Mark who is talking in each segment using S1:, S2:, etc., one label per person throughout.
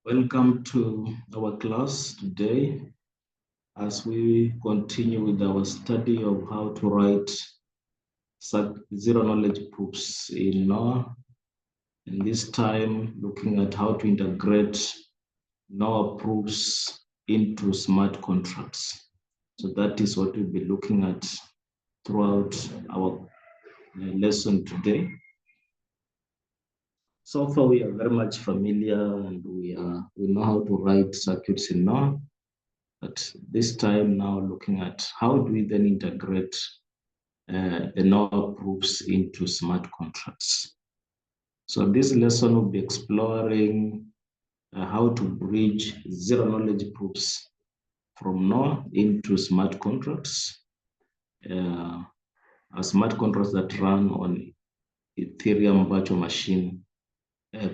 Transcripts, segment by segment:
S1: Welcome to our class today as we continue with our study of how to write zero knowledge proofs in Noir. And this time looking at how to integrate Noir proofs into smart contracts. So that is what we'll be looking at throughout our lesson today. So far we are very much familiar and we know how to write circuits in Noir. But this time now looking at how do we then integrate the Noir proofs into smart contracts. So this lesson will be exploring how to bridge zero knowledge proofs from Noir into smart contracts, smart contracts that run on Ethereum virtual machine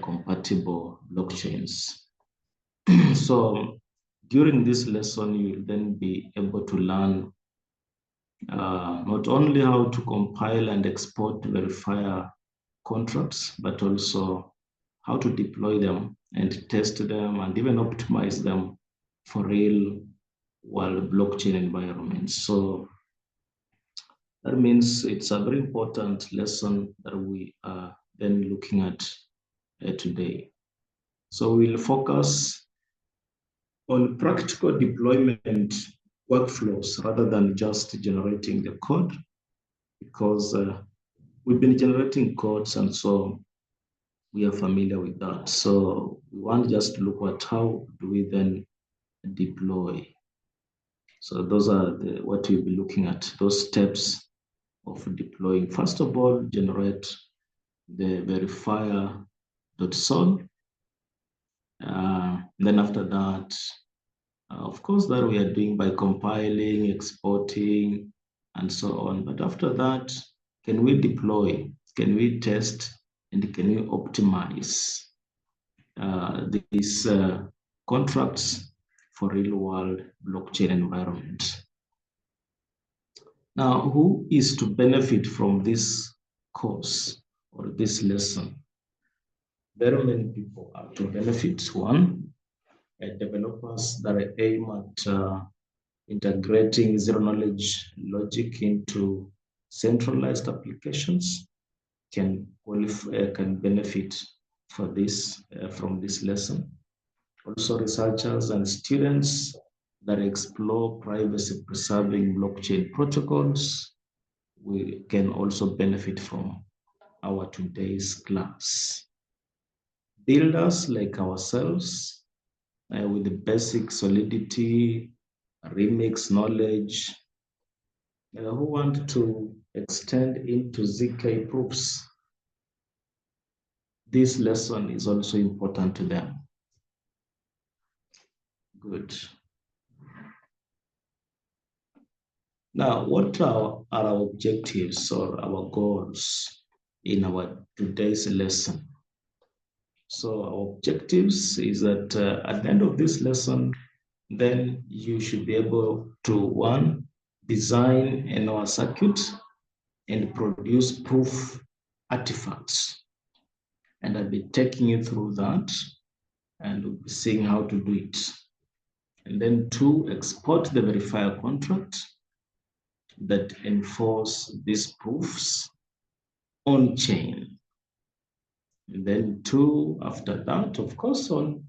S1: compatible blockchains. So during this lesson, you will then be able to learn not only how to compile and export verifier contracts, but also how to deploy them and test them and even optimize them for real world blockchain environments. So that means it's a very important lesson that we are then looking at today. So we'll focus on practical deployment workflows rather than just generating the code, because we've been generating codes and so we are familiar with that. So we want just to look at how do we then deploy. So those are what we'll be looking at, those steps of deploying. First of all, generate the verifier.sol. Then after that, of course, that we are doing by compiling, exporting, and so on. But after that, can we deploy? Can we test? And can we optimize these contracts for real-world blockchain environment? Now, who is to benefit from this course or this lesson? Very many people are to benefit. One, developers that aim at integrating zero-knowledge logic into centralized applications can benefit for this from this lesson. Also, researchers and students that explore privacy-preserving blockchain protocols, we can also benefit from our today's class. Builders like ourselves, with the basic solidity, remix knowledge, who want to extend into ZK proofs, this lesson is also important to them. Good. Now, what are our objectives or our goals in our today's lesson? So our objectives is that at the end of this lesson, then you should be able to, one, design a Noir circuit and produce proof artifacts. And I'll be taking you through that and we'll be seeing how to do it. And then two, export the verifier contract that enforce these proofs on chain. And then two, after that, of course, we'll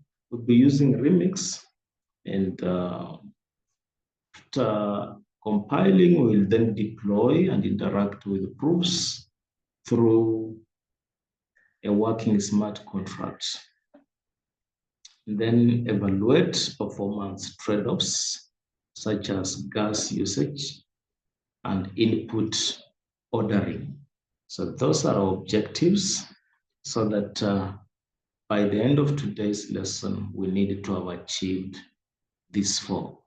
S1: be using Remix, and after compiling, we'll then deploy and interact with the proofs through a working smart contract. And then evaluate performance trade-offs such as gas usage and input ordering. So those are our objectives, so that by the end of today's lesson, we need to have achieved these four.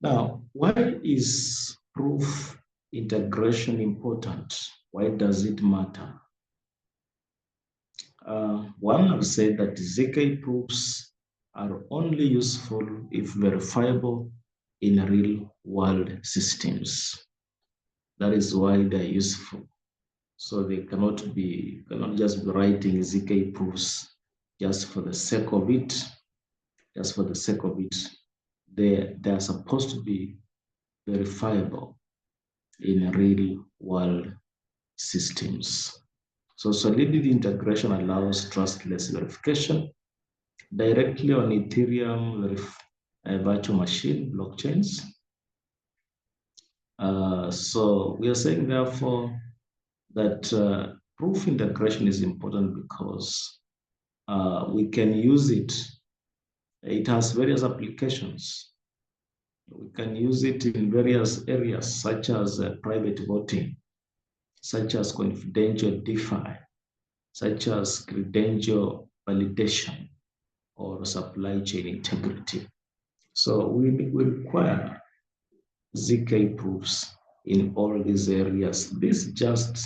S1: Now, why is proof integration important? Why does it matter? One, I've said that ZK proofs are only useful if verifiable in real world systems. That is why they're useful. So they cannot just be writing ZK proofs just for the sake of it, just for the sake of it. They are supposed to be verifiable in real world systems. So solidity integration allows trustless verification directly on Ethereum virtual machine blockchains. So we are saying, therefore, that proof integration is important because we can use it. It has various applications. We can use it in various areas, such as private voting, such as confidential DeFi, such as credential validation, or supply chain integrity. So we require ZK proofs in all these areas. This is just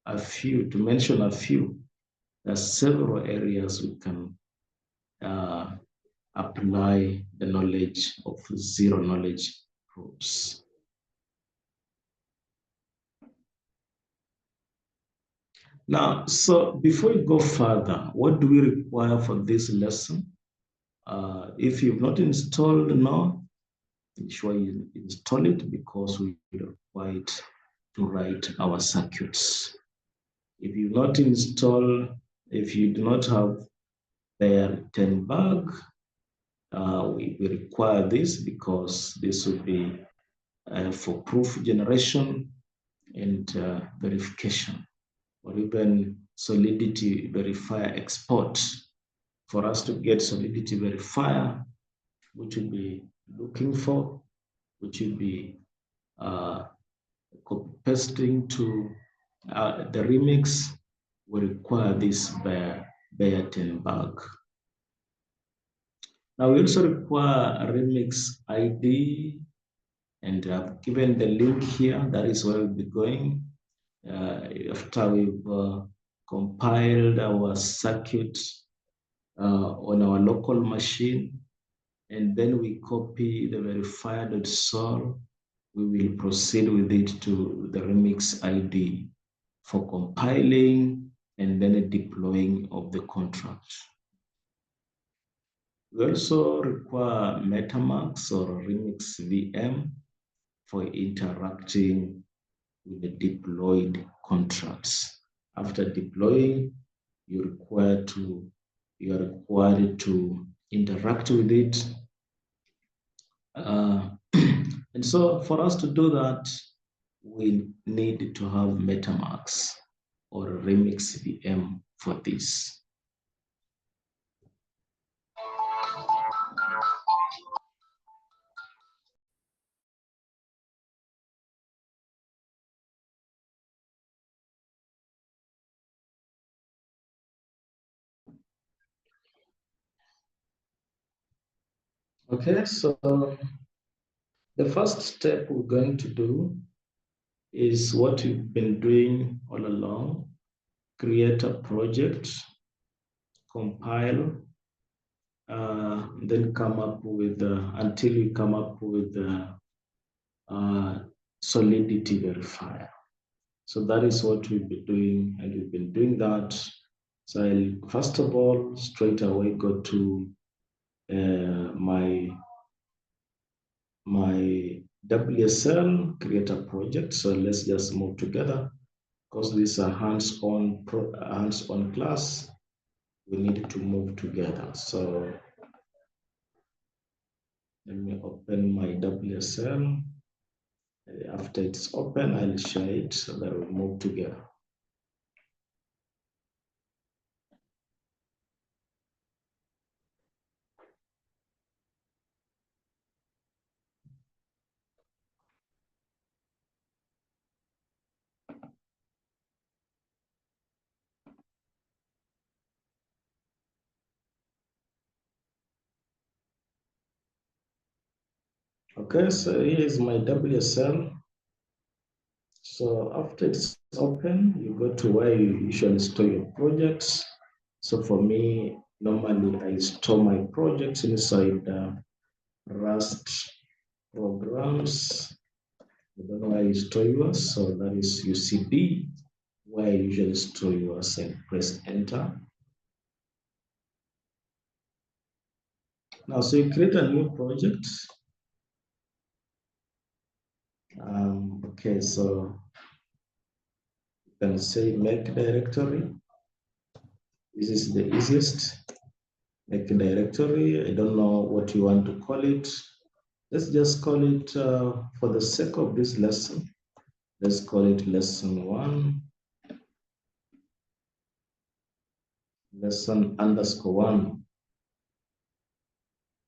S1: a few, to mention a few. There are several areas we can apply the knowledge of zero knowledge proofs. Now, so before we go further, what do we require for this lesson? If you've not installed Noir, ensure you install it because we require it to write our circuits. If you not install, if you do not have the 10 bug, we require this because this will be for proof generation and verification, or even solidity verifier export. For us to get solidity verifier, which we'll be looking for, which will be copy pasting to the remix, we require this bear 10 bug. Now we also require a remix ID, and I've given the link here. That is where we'll be going. After we've compiled our circuit on our local machine, and then we copy the verifier.sol, we will proceed with it to the remix ID for compiling and then a deploying of the contract. We also require MetaMask or Remix VM for interacting with the deployed contracts. After deploying, you are required to interact with it. And so for us to do that, we need to have MetaMask or Remix VM for this. Okay, so the first step we're going to do is what we've been doing all along: create a project, compile, then come up with, until we come up with solidity verifier. So that is what we've been doing, and we've been doing that. So I'll first of all straight away go to my WSL, create a project. So let's just move together because this is a hands-on class. We need to move together. So let me open my WSL. After it's open, I'll share it so that we move together. Okay, so here is my WSL. So after it's open, you go to where you usually store your projects. So for me, normally I store my projects inside Rust programs. I don't know where you store yours. So that is UCB where I usually store yours and press enter. Now, so you create a new project. Okay, so you can say make directory. This is the easiest. Make a directory. I don't know what you want to call it. Let's just call it, for the sake of this lesson, let's call it lesson 1, lesson _1.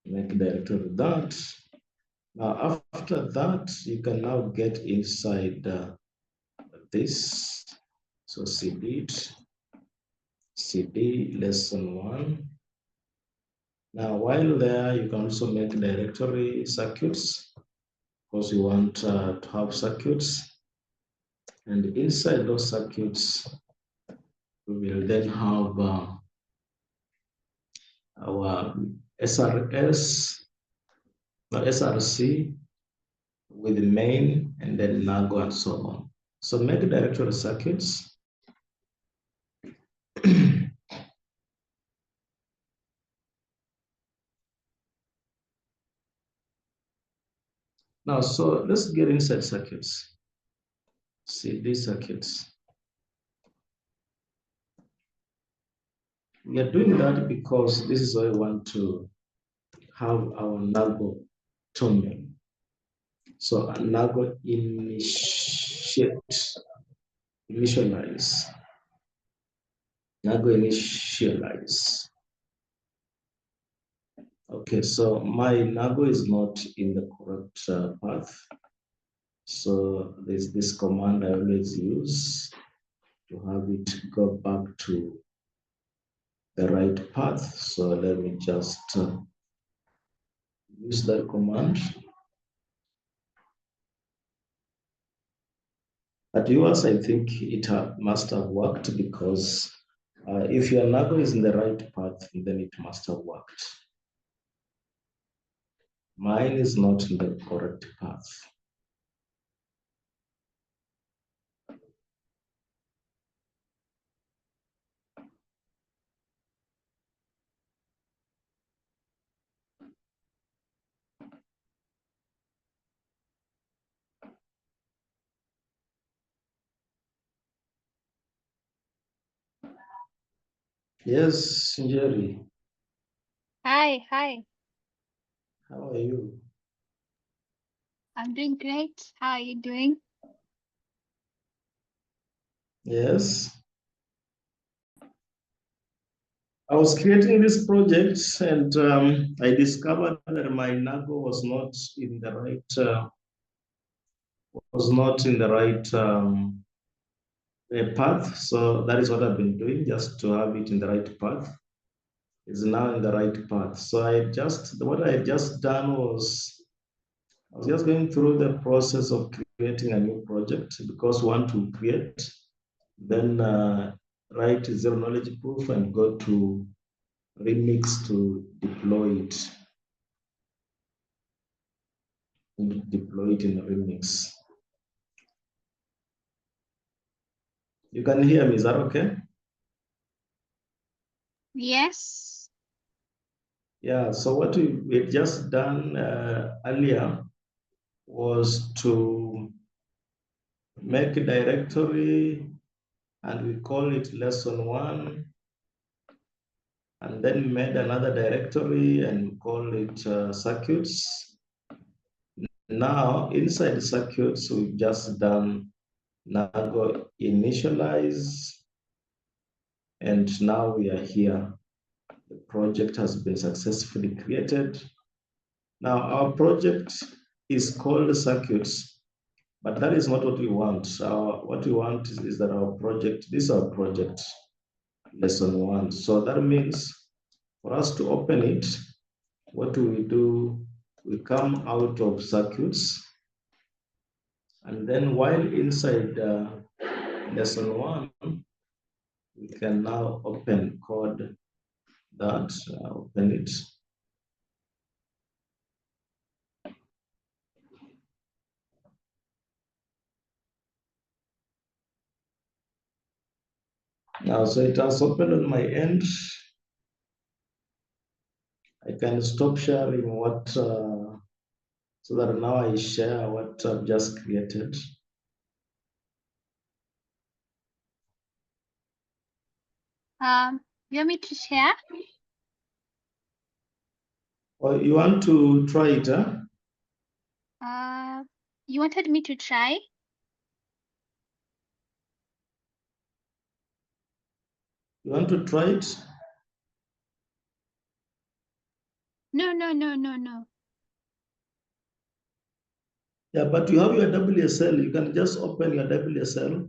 S1: Make a directory of that. Now, after that, you can now get inside this. So cd lesson 1. Now, while there, you can also make directory circuits because you want to have circuits. And inside those circuits, we will then have our SRC with the main and then NAGO and so on. So make directory circuits. Now, so let's get inside circuits. CD circuits. We are doing that because this is why we want to have our NAGO domain. So NAGO initialize. NAGO initialize. Okay, so my NAGO is not in the correct path. So there's this command I always use to have it go back to the right path. So let me just use that command. At yours, I think it must have worked because if your NAGO is in the right path, then it must have worked. Mine is not in the correct path. Yes, Jerry.
S2: Hi, hi.
S1: How are you?
S2: I'm doing great. How are you doing?
S1: Yes. I was creating this project and I discovered that my NAGO was not in the right path. So that is what I've been doing, just to have it in the right path. It's now in the right path. So what I just done was I was just going through the process of creating a new project because we want to create, then write zero knowledge proof and go to remix to deploy it in the remix. You can hear me, is that okay?
S2: Yes.
S1: Yeah, so what we had just done earlier was to make a directory and we call it lesson 1, and then made another directory and call it circuits. Now, inside the circuits, we've just done NAGO initialize, and now we are here. The project has been successfully created. Now, our project is called circuits, but that is not what we want. What we want is that our project, this is our project, lesson 1. So that means for us to open it, what do we do? We come out of circuits, and then while inside lesson 1, we can now open code that, open it. Now, so it has opened on my end. I can stop sharing so that now I share what I've just created.
S2: You want me to share?
S1: Or you want to try it, huh?
S2: You wanted me to try?
S1: You want to try it?
S2: No, no, no, no, no.
S1: Yeah, but you have your WSL. You can just open your WSL.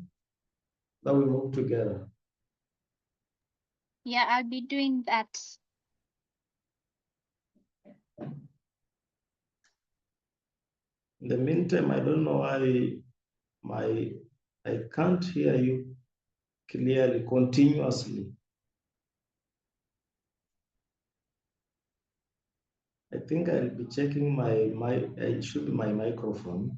S1: That we move together.
S2: Yeah, I'll be doing that.
S1: In the meantime, I don't know why I can't hear you clearly, continuously. I think I'll be checking it should be my microphone.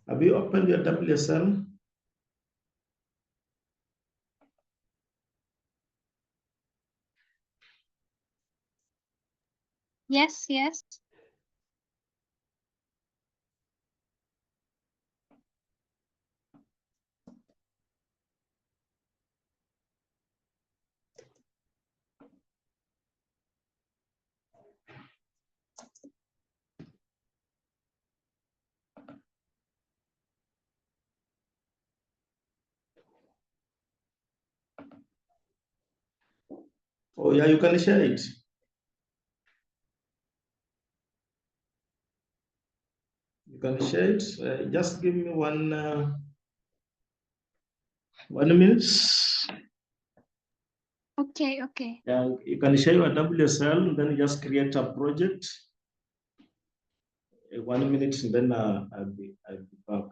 S1: Have you opened your WSL?
S2: Yes, yes.
S1: Oh yeah, you can share it. You can share it. Just give me 1 minute.
S2: Okay, okay.
S1: Yeah, you can share your WSL, then you just create a project. 1 minute, and then I'll be back.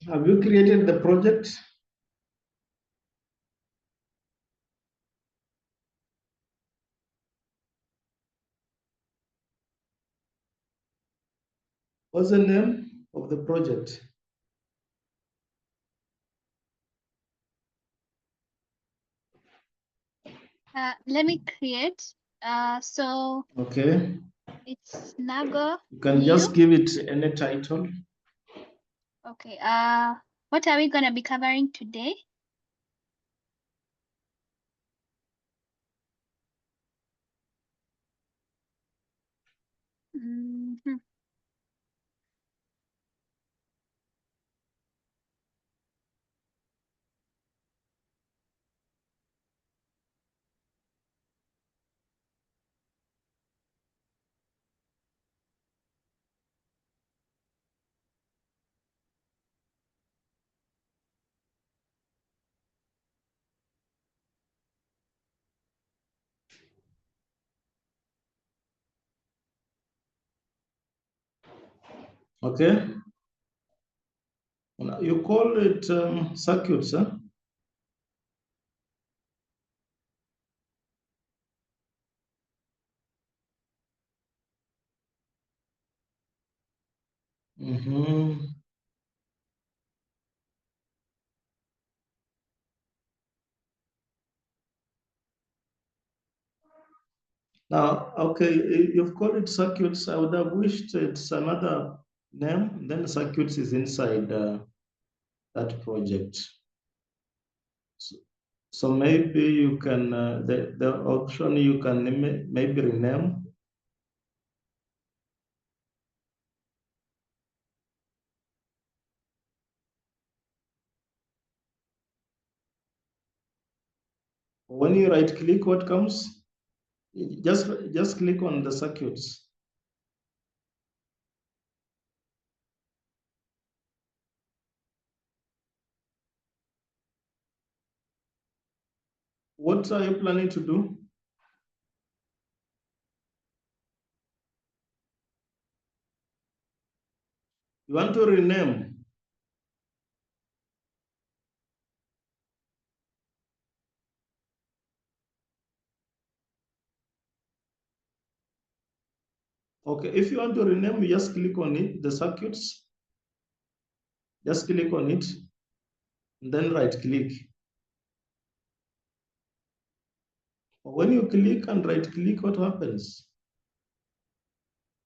S1: Have you created the project? What's the name of the project?
S2: Let me create. So
S1: Okay.
S2: it's Nago
S1: You can
S2: new.
S1: just give it any title.
S2: Okay. What are we gonna be covering today? Mhm.
S1: Okay. You call it circuits, huh? Mm-hmm. Now, okay, you've called it circuits. I would have wished it's another name. Then circuits is inside that project. So, so maybe you can, the option you can maybe rename. When you right click, what comes? Just click on the circuits. What are you planning to do? You want to rename. Okay, if you want to rename, you just click on it, the circuits. Just click on it, and then right click. When you click and right click, what happens?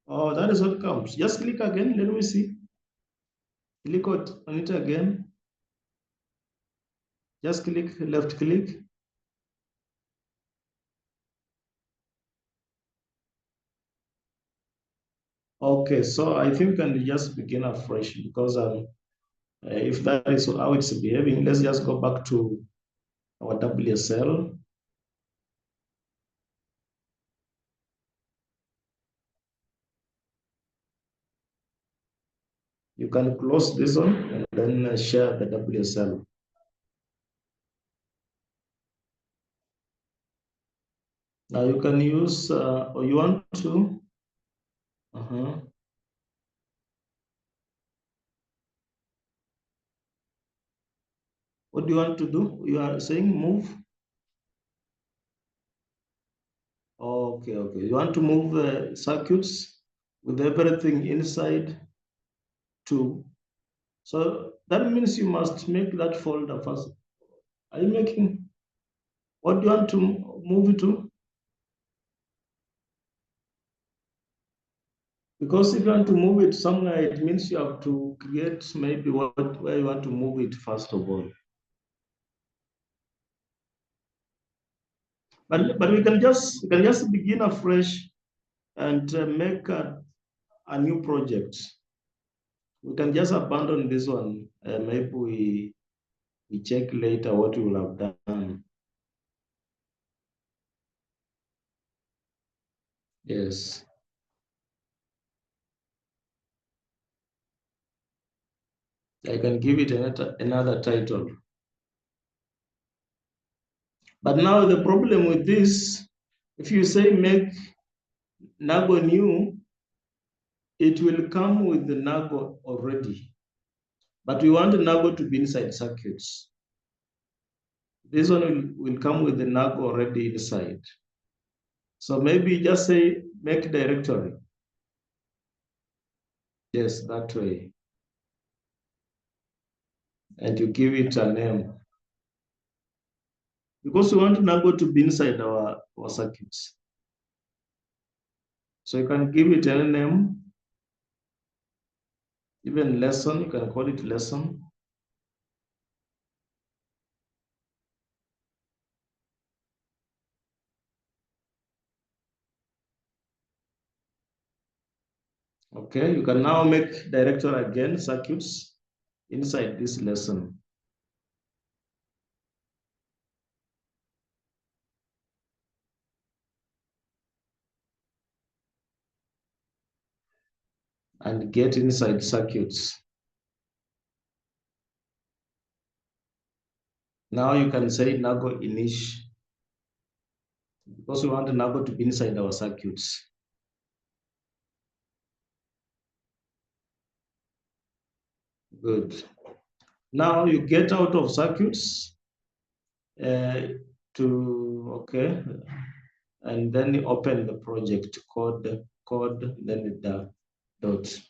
S1: Oh, that is what comes. Just click again. Let me see. Click on it again. Just click, left click. Okay, so I think we can just begin afresh because if that is how it's behaving, let's just go back to our WSL. You can close this one and then share the WSL. Now you can use, or you want to, what do you want to do? You are saying move? Okay, okay. You want to move circuits with everything inside too. So that means you must make that folder first. Are you making, what do you want to move it to? Because if you want to move it somewhere, it means you have to create maybe where you want to move it first of all. But we can just begin afresh and make a new project. We can just abandon this one. Maybe we check later what we will have done. Yes, I can give it another title. But now the problem with this, if you say make Nago new, it will come with the Nago already. But we want the NAGO to be inside circuits. This one will come with the NAGO already inside. So maybe just say make directory. Yes, that way. And you give it a name. Because we want NAGO to be inside our circuits. So you can give it any name, even lesson, you can call it lesson. Okay, you can now make directory again, circuits, inside this lesson. And get inside circuits. Now you can say NAGO init, because we want NAGO to be inside our circuits. Good. Now you get out of circuits okay, and then you open the project code, then the dot.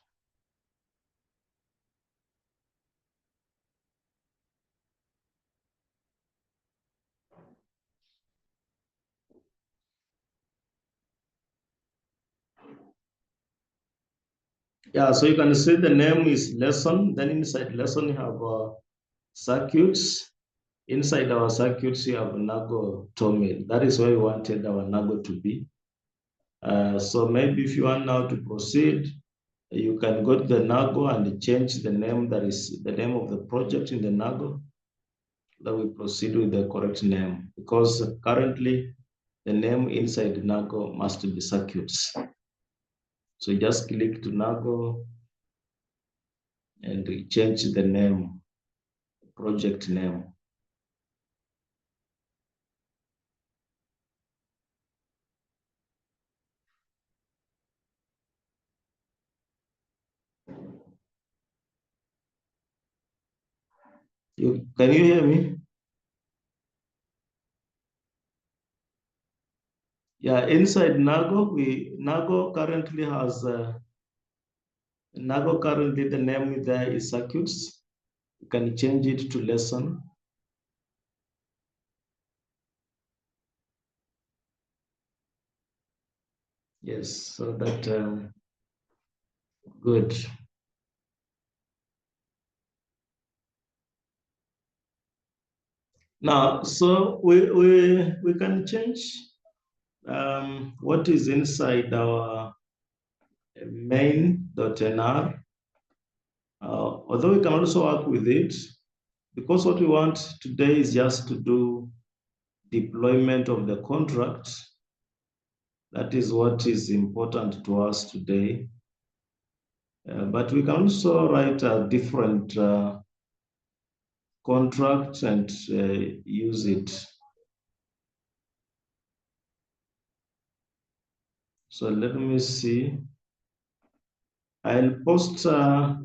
S1: Yeah, so you can see the name is lesson, then inside lesson you have circuits. Inside our circuits, you have NAGO TOML. That is where we wanted our NAGO to be. So maybe if you want now to proceed, you can go to the NAGO and change the name, that is the name of the project in the NAGO. That we proceed with the correct name, because currently the name inside NAGO must be circuits. So just click to NAGO and change the name, project name. Can you hear me? Yeah, inside NAGO, NAGO currently has NAGO currently the name there is circuits. You can change it to lesson. Yes, so that good. Now, so we can change what is inside our main.nr. Although we can also work with it, because what we want today is just to do deployment of the contract. That is what is important to us today. But we can also write a different contract and use it. So let me see. I'll post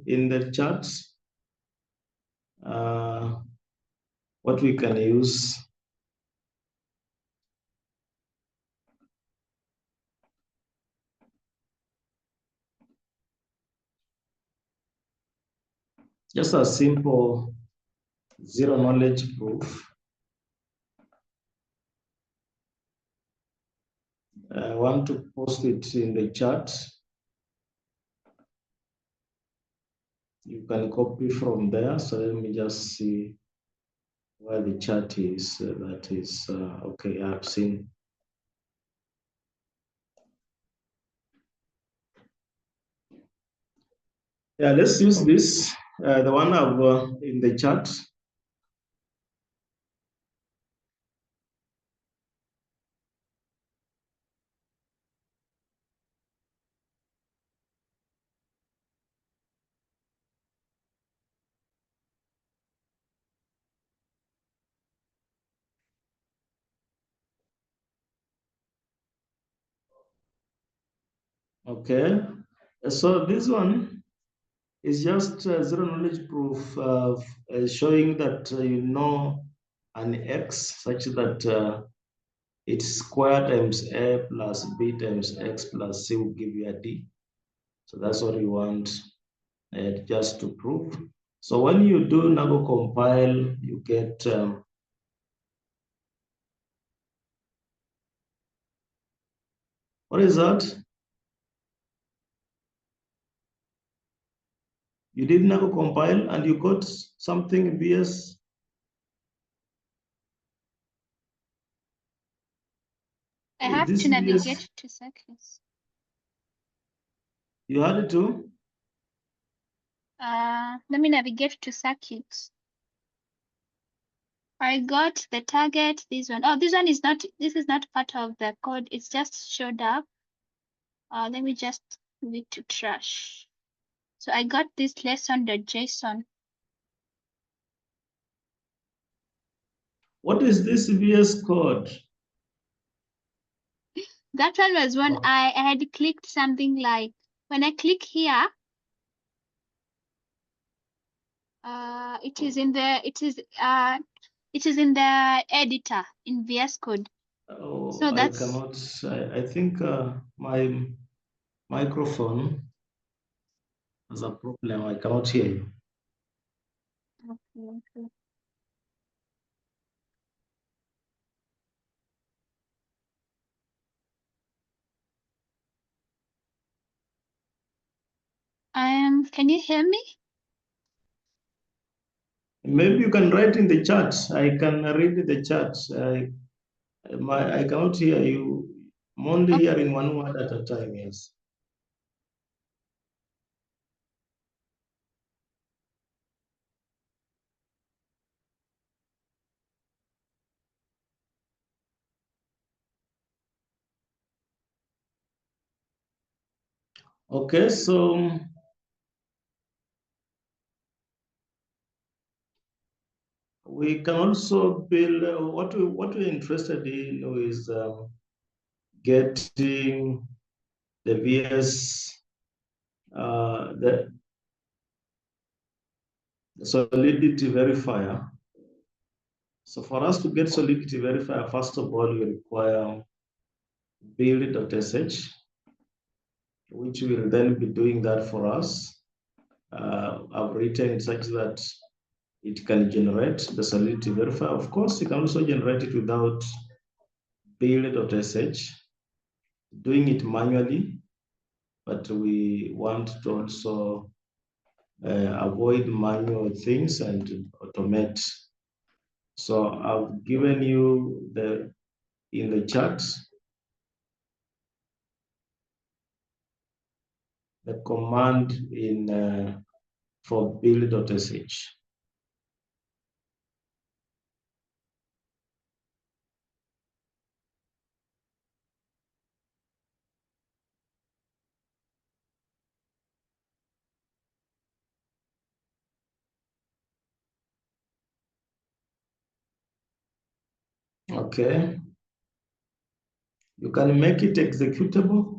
S1: in the chat what we can use. Just a simple zero knowledge proof. I want to post it in the chat. You can copy from there. So let me just see where the chat is. That is, okay, I've seen. Yeah, let's use this, the one I've in the chat. Okay, so this one, It's just zero knowledge proof showing that you know an x such that it's square times a plus b times x plus c will give you a d. So that's what you want just to prove. So when you do Nago compile, you get what is that? You did Nago compile and you got something BS.
S2: I have
S1: This
S2: to
S1: BS,
S2: navigate to circuits.
S1: you had it too?
S2: Let me navigate to circuits. I got the target, this one. Oh, this one is not, this is not part of the code. It's just showed up. Let me just move it to trash. So I got this lesson.json.
S1: What is this VS code?
S2: That one was when I had clicked something like, when I click here, it is in the editor in VS Code.
S1: Oh,
S2: So
S1: I
S2: that's
S1: cannot. I think my microphone has a problem. I cannot hear you.
S2: okay. Can you hear me?
S1: Maybe you can write in the chat. I can read the chat. I cannot hear you. I'm only hearing one word at a time. Yes. Okay, so we can also build what we're interested in is getting the VS the solidity verifier. So for us to get solidity verifier, first of all, we require build.sh, which will then be doing that for us. I've written it such that it can generate the solidity verifier. Of course, you can also generate it without build.sh, doing it manually, but we want to also avoid manual things and automate. So I've given you in the chat the command for build.sh. Okay, you can make it executable.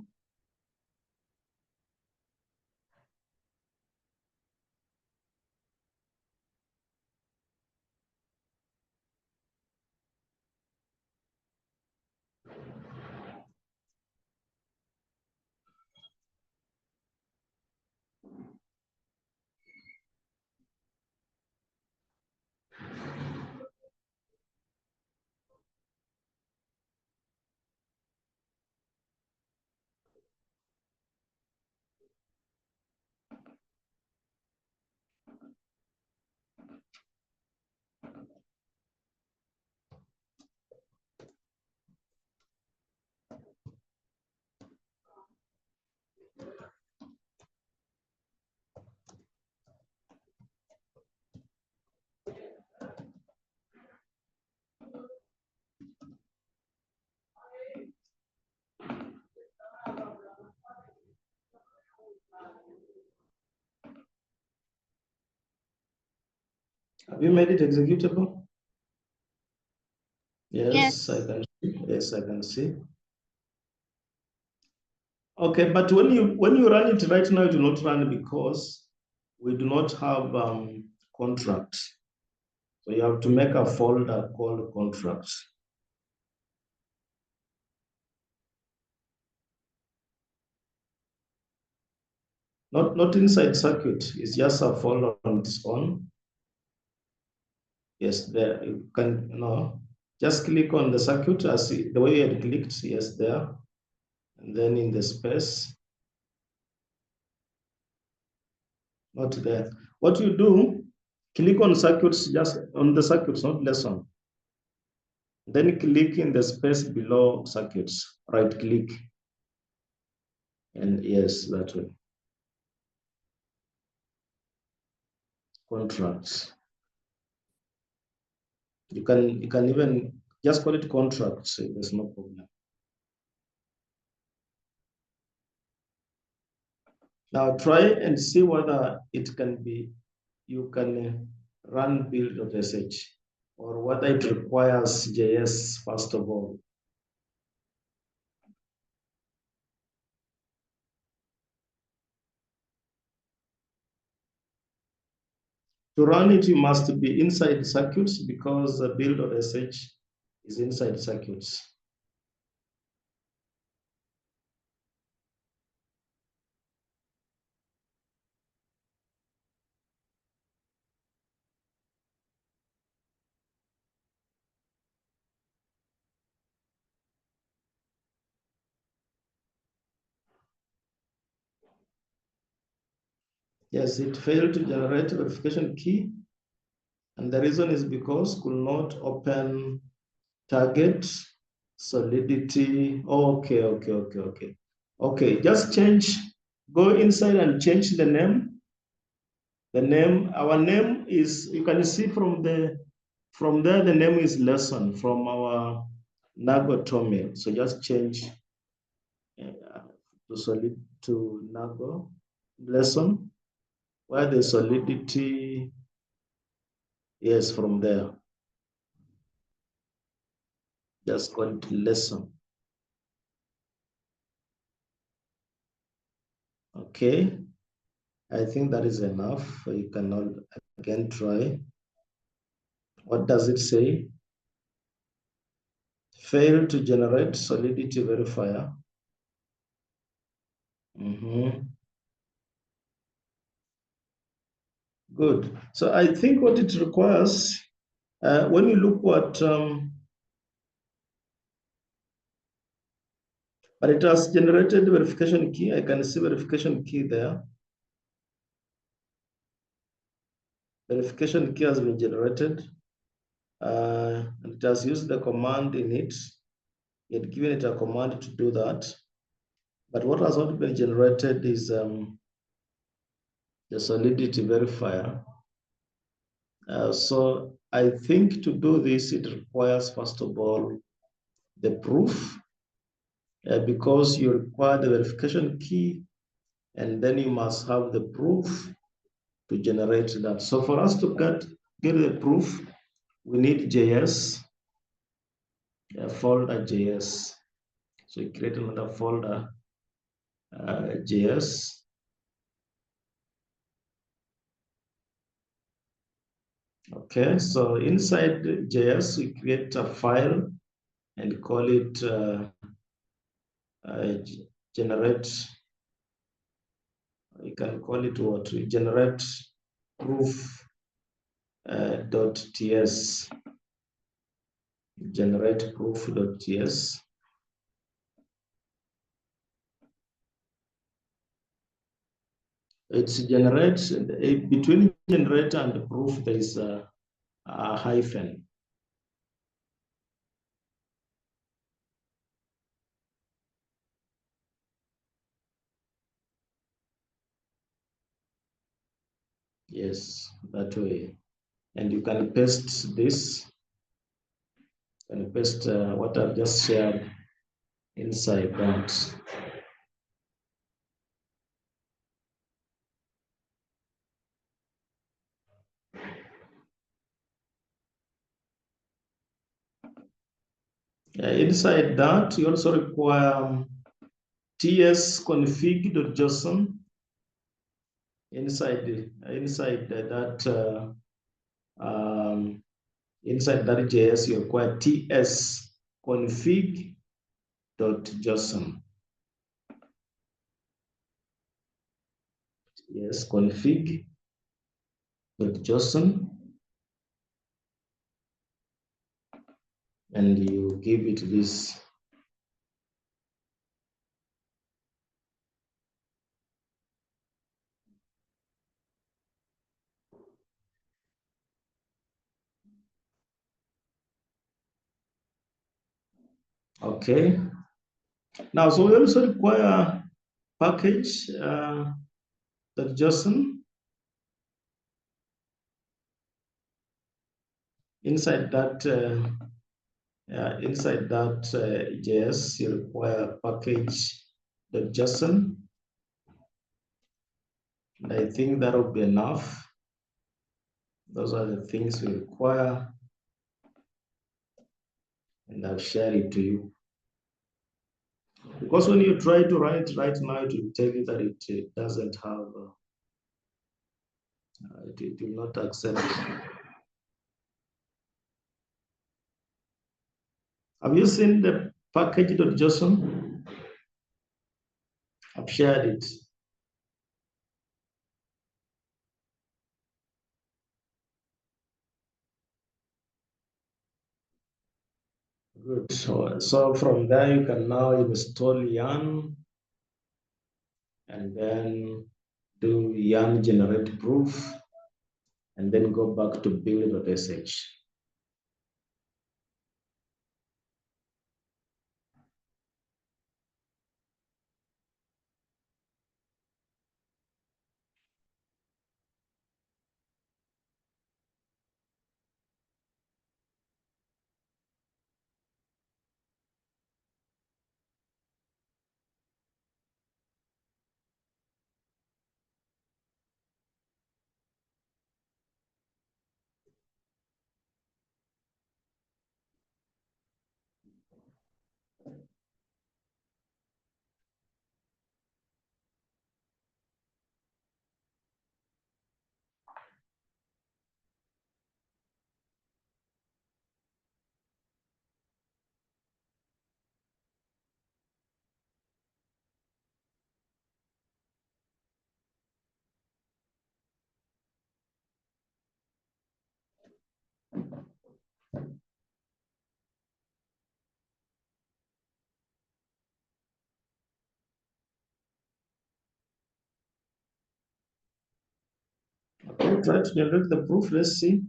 S1: Have you made it executable? Yes, I can see. Yes, I can see. Okay, but when you run it right now, it will not run because we do not have contracts. So you have to make a folder called contracts. Not inside circuit, it's just a folder on its own. Yes, there you can, just click on the circuit as the way you had clicked, yes, there. And then in the space, not there. What you do, click on circuits, just on the circuits, not lesson. Then click in the space below circuits, right click. And yes, that way. Contracts. You can even just call it contracts. There's no problem. Now try and see whether it can be, you can run build.sh or whether it requires JS first of all. To run it, you must be inside circuits because build.sh is inside circuits. Yes, it failed to generate verification key. And the reason is because could not open target solidity. Okay. Okay, just change, go inside and change the name. The name, our name is, you can see from there, the name is lesson from our Nago. So just change to solid to Nago lesson, where the solidity, yes, from there. Just call it lesson. Okay, I think that is enough. You can all again try. What does it say? Fail to generate solidity verifier. Good. So I think what it requires, when you look what, but it has generated verification key. I can see verification key there. Verification key has been generated. And it has used the command in it. It had given it a command to do that. But what has not been generated is the solidity verifier. So I think to do this, it requires, first of all, the proof, because you require the verification key, and then you must have the proof to generate that. So for us to get the proof, we need JS, folder JS. So you create another folder, JS. Okay, so inside JS, we create a file and call it generate. You can call it what? Generate proof .ts. Generate proof.ts. It's generate, between generator and proof, there is a hyphen. Yes, that way. And you can paste this, and paste what I've just shared inside that. Inside that, you also require tsconfig.json. inside that inside that JS, you require ts config dot JSON. Yes, config dot JSON, and you give it this. Okay. Now, so we also require package dot JSON. Inside that JS, you require package dot JSON. And I think that will be enough. Those are the things we require, and I've shared it to you. Because when you try to write right now, it will tell you that it doesn't have, it will not accept. Have you seen the package.json? I've shared it. Good. So from there, you can now install yarn and then do yarn generate proof and then go back to build.sh. Okay, try to generate the proof. Let's see.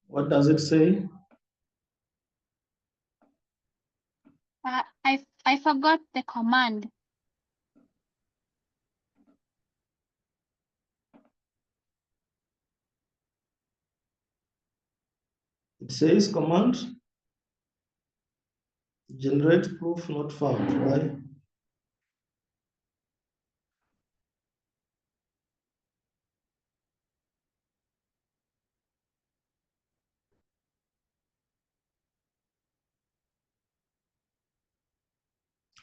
S1: What does it say?
S2: I forgot the command.
S1: It says command generate proof not found. Why?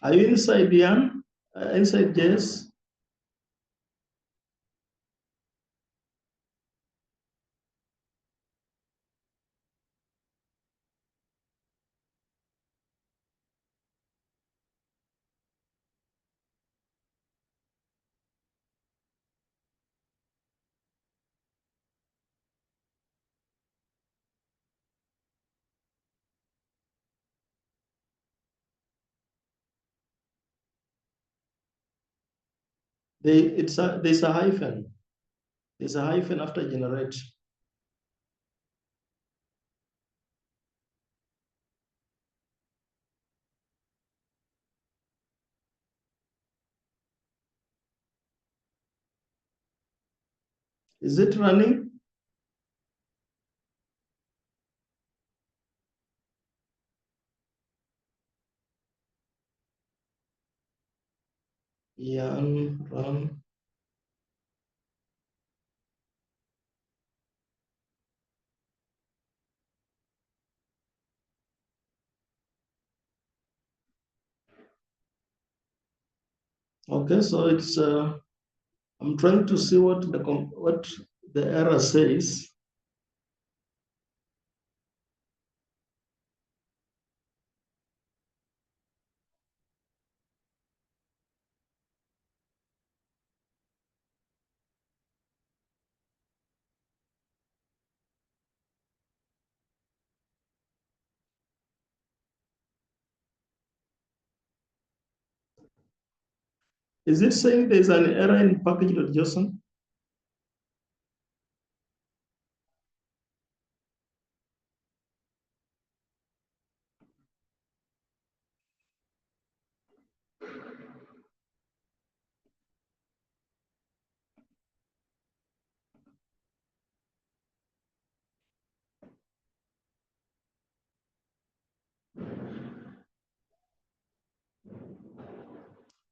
S1: Are you inside Yan? Inside JS? There's a hyphen. There's a hyphen after generate. Is it running? Yan, run. Okay, so it's I'm trying to see what the error says. Is it saying there's an error in package.json?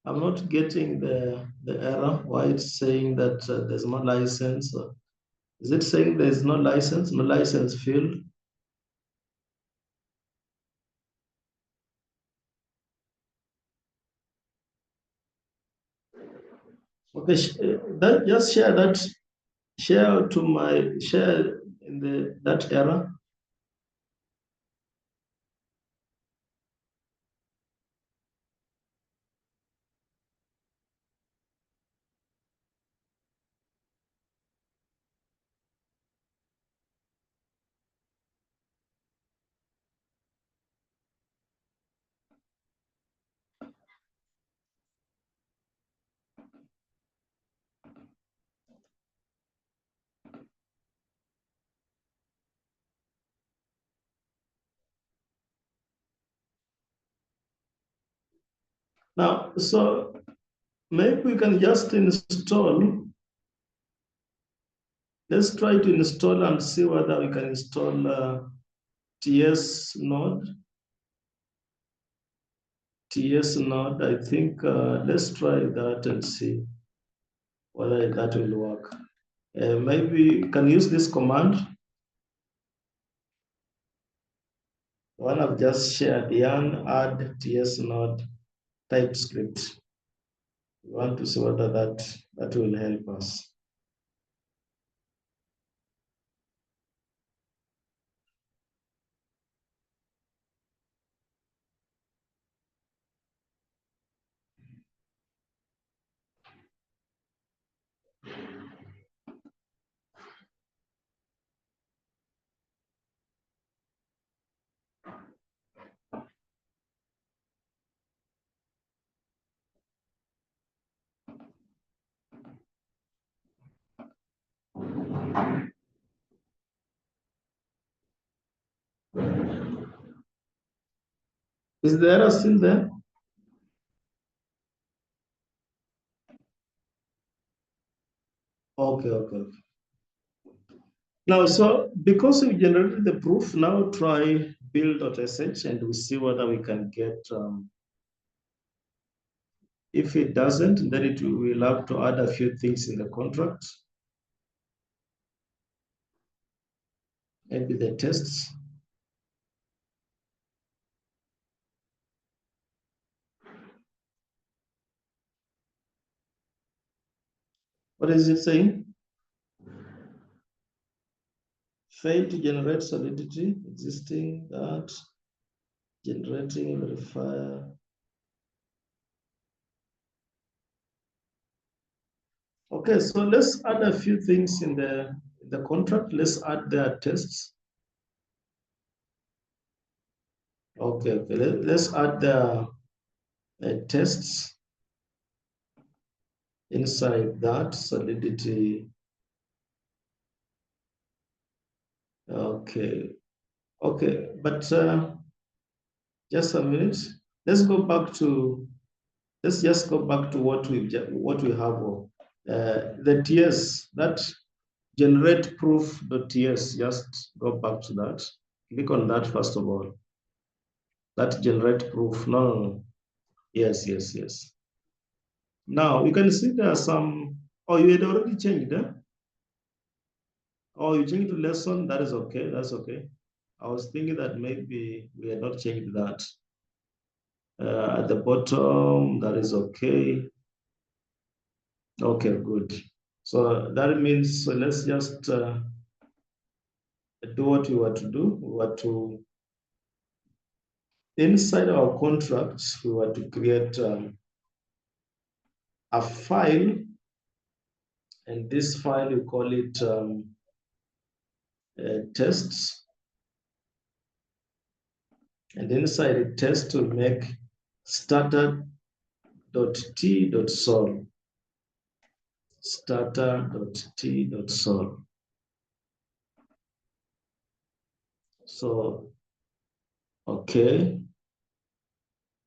S1: I'm not getting the error, why it's saying that there's no license. Is it saying there's no license field? Okay, that just share to my share in that error. Now, so maybe we can just install. Let's try to install and see whether we can install TS node. TS node, I think, let's try that and see whether that will work. Maybe you can use this command. One I've just shared, yarn add TS node TypeScript. We want to see whether that will help us. Is the error still there? Okay, okay. Now, so because we generated the proof, now try build.sh and we see whether we can get, if it doesn't, then we'll have to add a few things in the contract. Maybe the tests. What is it saying? Fail to generate solidity, existing, that, generating, verifier. Okay, so let's add a few things in the contract. Let's add their tests. Okay, okay. Let's add the tests inside that solidity. Okay, okay. But just a minute. Let's go back to. Let's just go back to what we have. The TS that generate proof.ts, just go back to that. Click on that first of all. That generate proof. No. Yes. Now you can see there are some. Oh, you had already changed, eh? Oh, you changed to lesson. That is okay. That's okay. I was thinking that maybe we had not changed that. At the bottom, that is okay. Okay, good. So that means, so let's just do what we want to do. We want to, inside our contracts, we want to create a file, and this file, we call it tests. And inside the test, we make starter.t.sol. Starter.t.sol. So, okay.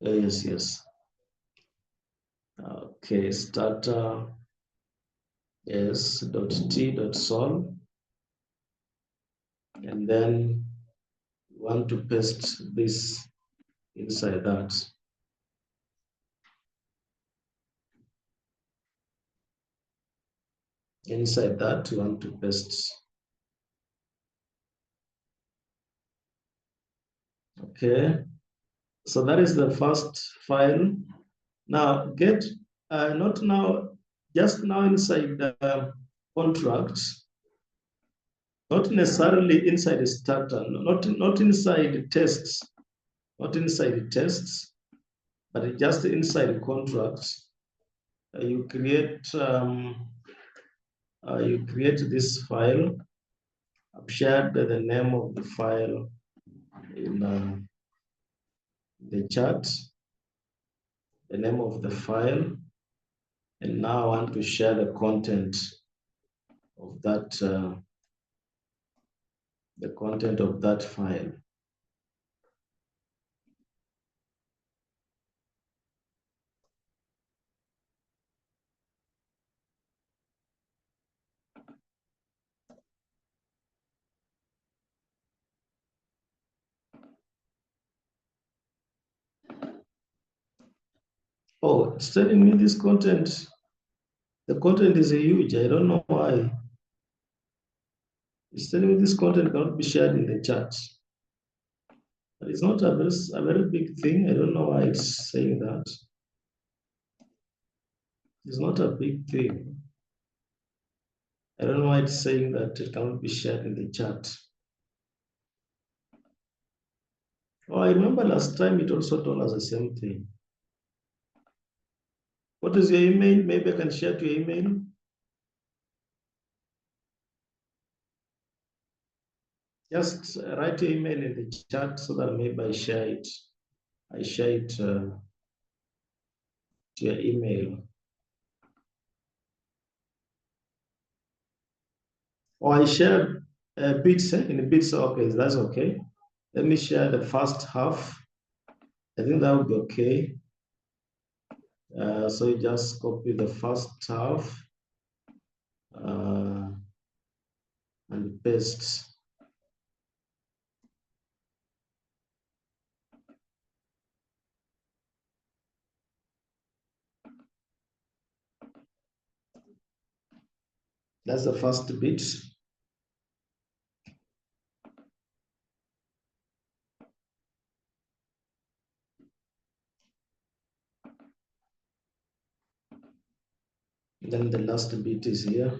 S1: Yes. Okay, starter s.t.sol. And then we want to paste this inside that. Inside that, we want to paste. Okay. So that is the first file. Now get, not now, just now inside the contract, not necessarily inside the starter, not inside the tests, not inside the tests, but just inside the contracts. You create this file. I've shared the name of the file in the chat, the name of the file, and now I want to share the content of that, file. Oh, it's telling me this content. The content is huge. I don't know why. It's telling me this content cannot be shared in the chat. But it's not a very big thing. I don't know why it's saying that. It's not a big thing. I don't know why it's saying that it cannot be shared in the chat. Oh, I remember last time it also told us the same thing. What is your email? Maybe I can share to your email. Just write your email in the chat so that maybe I share it. I share it to your email. Or I shared bits in the bits. Okay, that's okay. Let me share the first half. I think that would be okay. So you just copy the first half and paste. That's the first bit. Then the last bit is here.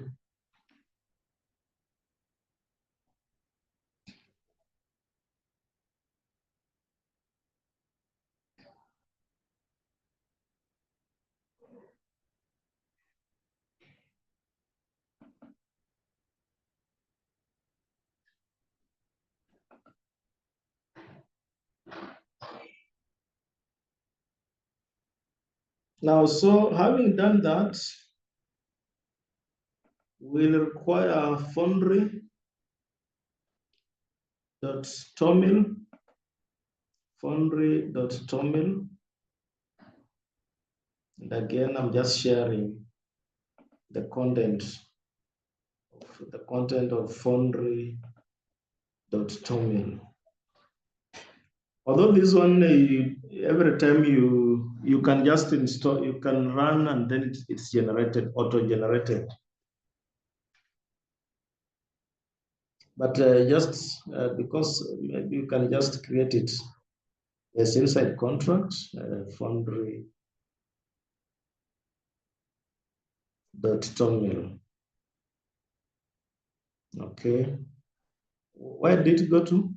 S1: Now, so having done that, we'll require foundry.toml, foundry.toml. And again, I'm just sharing the content of the content of foundry.toml. Although this one, every time you can just install, you can run, and then it's generated, auto-generated. But just because maybe you can just create it as inside contract, foundry.toml. Okay. Where did it go to?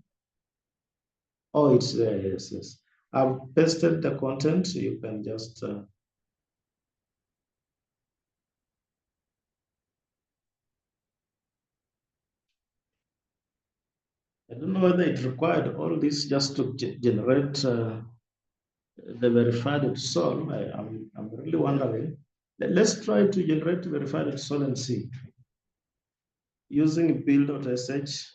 S1: Oh, it's there. Yes, yes. I've pasted the content. So you can just I don't know whether it required all this just to generate the verified sol. I'm really wondering. Let's try to generate verified sol and see using build.sh.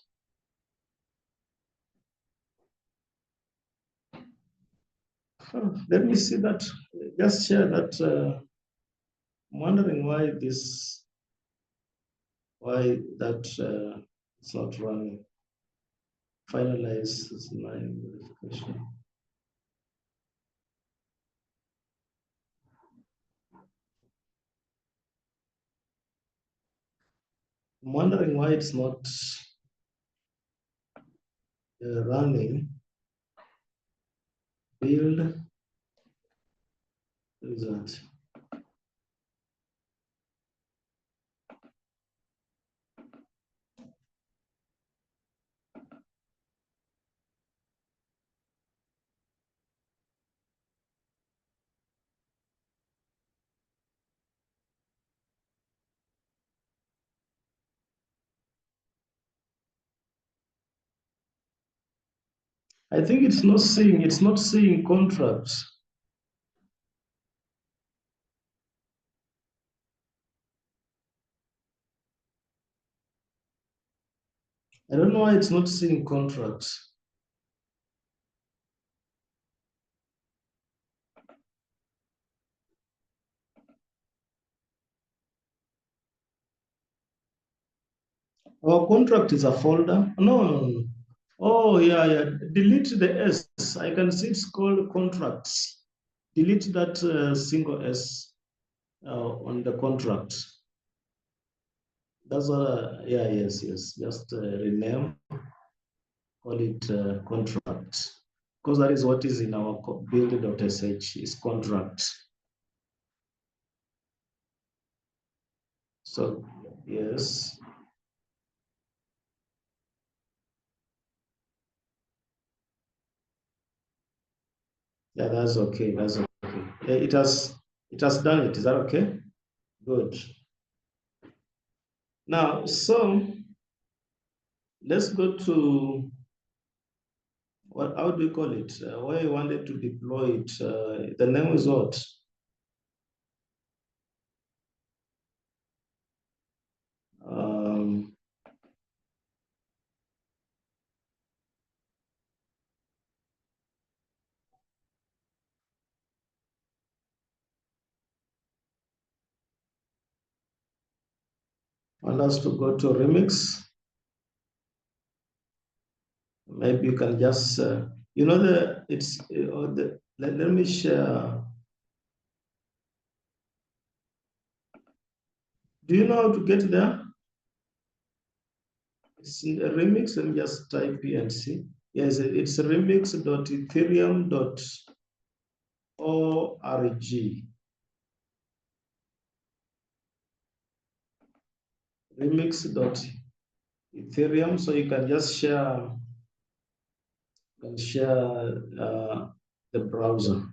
S1: Let me see that. Just share that. I'm wondering why that it's not running. Finalize line verification. I'm wondering why it's not running. Build result. I think it's not seeing contracts. I don't know why it's not seeing contracts. Our contract is a folder. No. Oh, yeah. Delete the S. I can see it's called contracts. Delete that single S on the contract. That's what, yes. Just rename, call it contract. Because that is what is in our build.sh is contract. So, yes. Yeah, that's okay. That's okay. It has done it. Is that okay? Good. Now, so let's go to how do you call it? Where you wanted to deploy it. The name is what? Um, want us to go to remix. Maybe you can just, let me share. Do you know how to get there? It's in a remix. Let me just type here and see. Yes, it's remix.ethereum.org. Remix.ethereum. So you can just share the browser.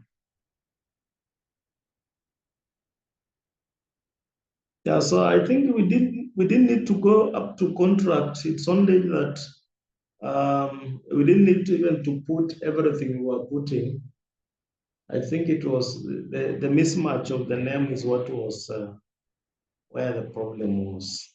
S1: Yeah, so I think we didn't need to go up to contract. It's only that we didn't need to even to put everything we were putting. I think it was the mismatch of the name is what was where the problem was.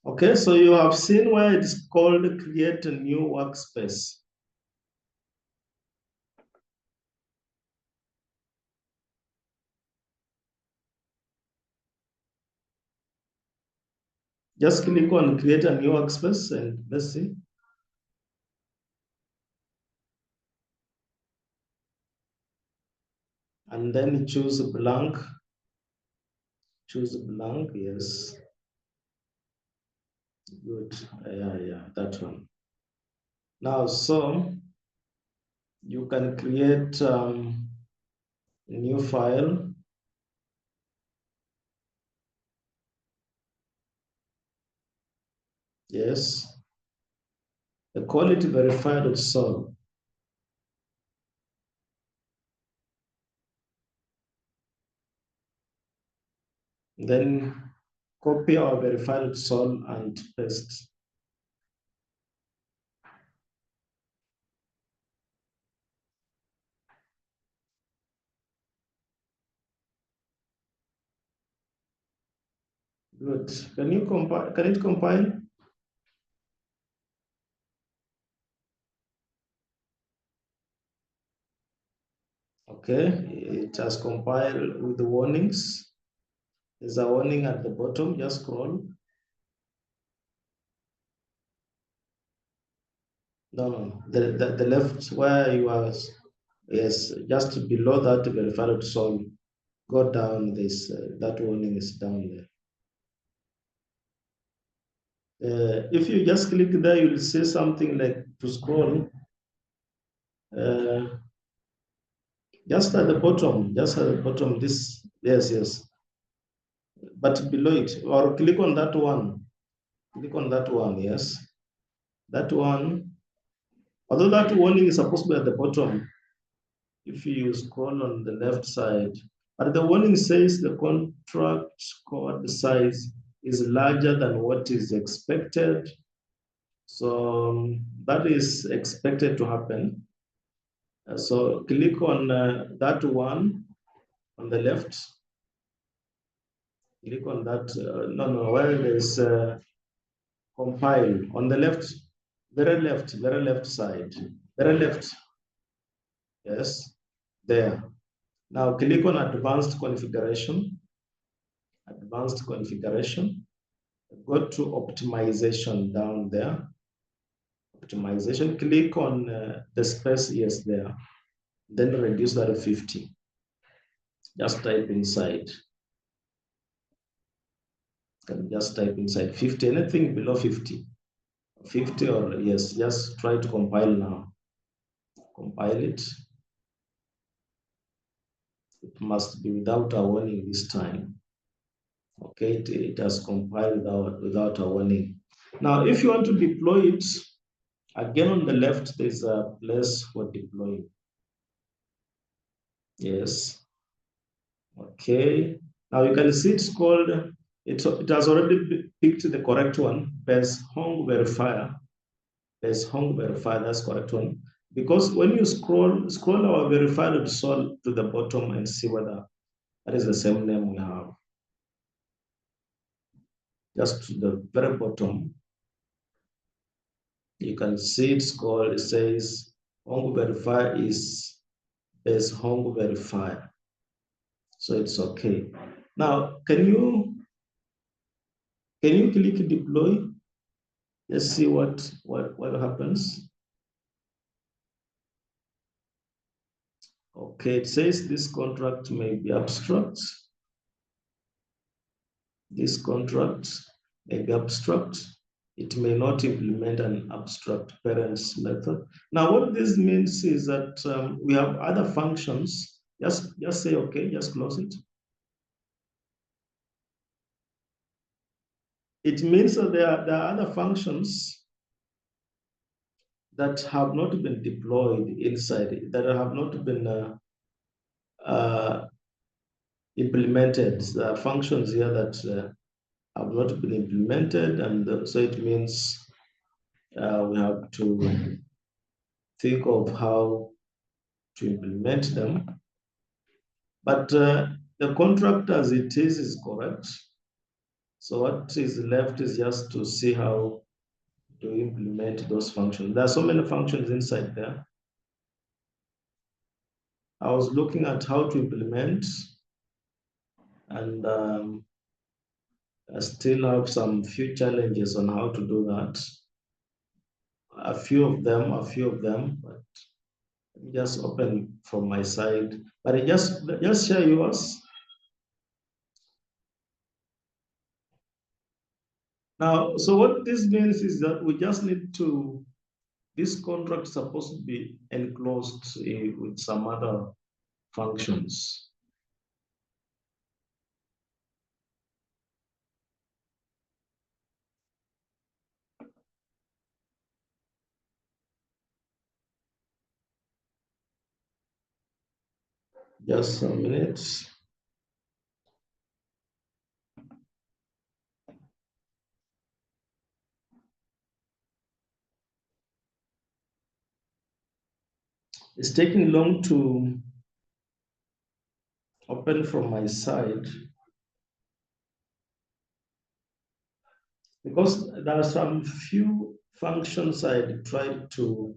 S1: Okay, so you have seen where it's called create a new workspace. Just click on create a new workspace and let's see. And then choose blank. Choose blank, yes. Good, yeah, that one. Now, so you can create a new file. Yes, the quality verified sol. Then copy our verified sol and paste. Good. Can you compile? Can it compile? Okay, it has compiled with the warnings. There's a warning at the bottom. Just scroll. No. The left where you are. Yes, just below that verified sol. Go down. This that warning is down there. If you just click there, you'll see something like to scroll. Just at the bottom, this, yes. But below it, or click on that one. Click on that one, yes. That one, although that warning is supposed to be at the bottom, if you scroll on the left side, but the warning says the contract code size is larger than what is expected. So that is expected to happen. So click on that one on the left. Click on that. Where there's compile on the left, very left side, very left. Yes, there. Now click on advanced configuration. Advanced configuration. Go to optimization down there. Optimization. Click on the space, yes, there. Then reduce that to 50. Just type inside. Can just type inside 50, anything below 50. 50 or yes, just try to compile now. Compile it. It must be without a warning this time. Okay, it has compiled without a warning. Now, if you want to deploy it, again on the left, there's a place for deploying. Yes. Okay. Now you can see it's called, it has already picked the correct one, Base Home Verifier. Base Home Verifier, that's correct one. Because when you scroll our verified result to the bottom and see whether that is the same name we have. Just to the very bottom, you can see it's called, it says Hong Verify is Base Hong Verifier. So it's okay. Now, can you click deploy? Let's see what happens. Okay, it says this contract may be abstract. This contract may be abstract. It may not implement an abstract parents method. Now, what this means is that we have other functions. Just say okay, just close it. It means that there are other functions that have not been deployed inside, that have not been implemented. There are functions here that have not been implemented, and so it means we have to think of how to implement them. But the contract as it is correct. So what is left is just to see how to implement those functions. There are so many functions inside there. I was looking at how to implement, and I still have some few challenges on how to do that. A few of them, but just open from my side. But just share yours. Now, so what this means is that we just need to, this contract is supposed to be enclosed with some other functions. Just a minute. It's taking long to open from my side because there are some few functions I tried to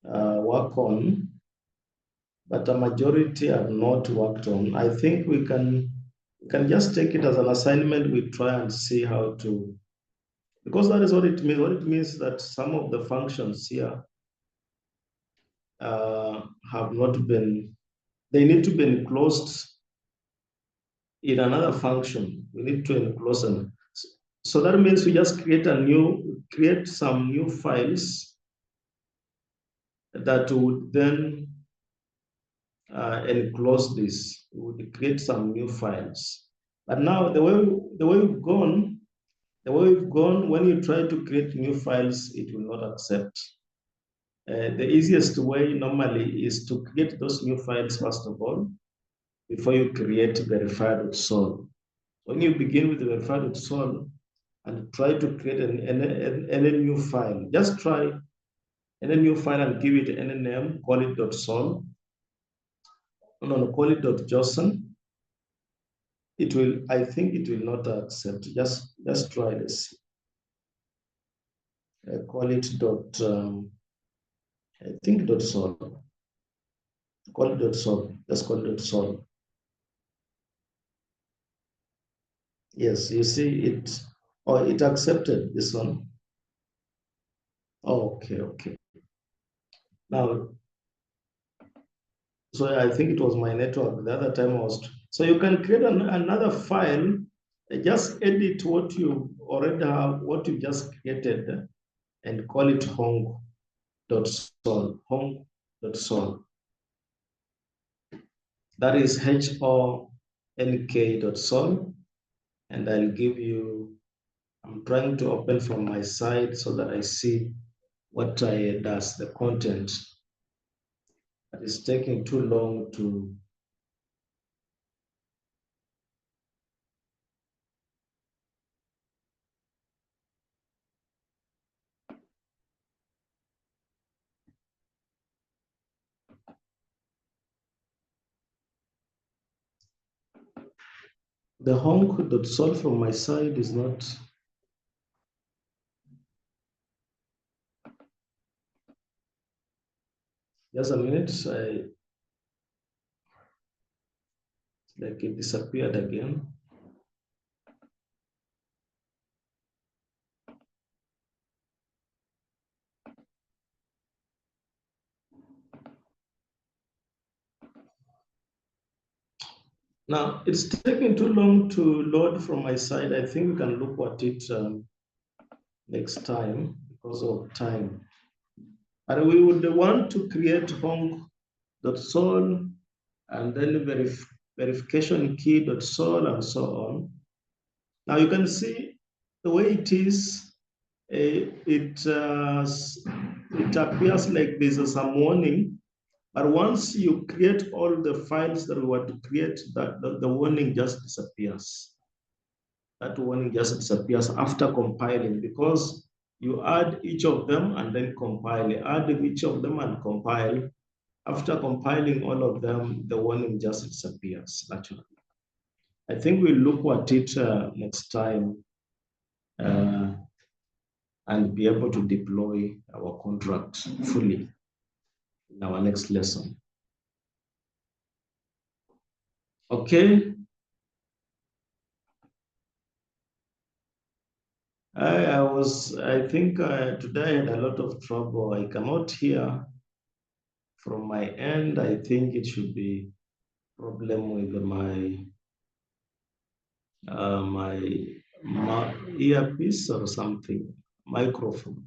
S1: work on, but a majority have not worked on. I think we can just take it as an assignment. We try and see how to, because that is what it means. What it means is that some of the functions here have not been, they need to be enclosed in another function. We need to enclose them. So that means we just create some new files that would then enclose this. We would create some new files. But now the way we've gone, when you try to create new files, it will not accept. The easiest way normally is to create those new files first of all, before you create verify.sol. When you begin with verify.sol and try to create any new file, just try any new file and give it any name, call it .sol, no, call it .json. It will, I think it will not accept. Just try this. Call it I think .sol. Call it .sol. Just call it .sol. Yes, you see it. Oh, it accepted this one. Oh, okay. Now, so I think it was my network. The other time I was. So you can create another file. Just edit what you already have, what you just created, and call it hong.sol. Hong.sol. That is honk.sol. And I'll give you, I'm trying to open from my side so that I see what does the content. But it's taking too long to. The honk.sol from my side is not. Just a minute, like it disappeared again. Now it's taking too long to load from my side. I think we can look at it next time because of time. And we would want to create honk.sol and then verification key.sol and so on. Now you can see the way it is, it appears like there's some warning, but once you create all the files that we want to create, the warning just disappears. That warning just disappears after compiling because you add each of them and then compile, add each of them and compile. After compiling all of them, the warning just disappears naturally. I think we'll look at it next time and be able to deploy our contract fully in our next lesson. Okay. I think today I had a lot of trouble. I cannot hear from my end. I think it should be problem with my earpiece or something, microphone.